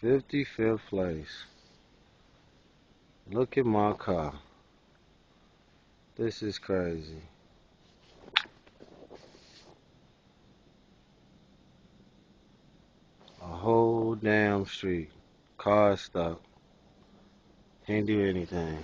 55th place. Look at my car. This is crazy. A whole damn street. Car stuck. Can't do anything.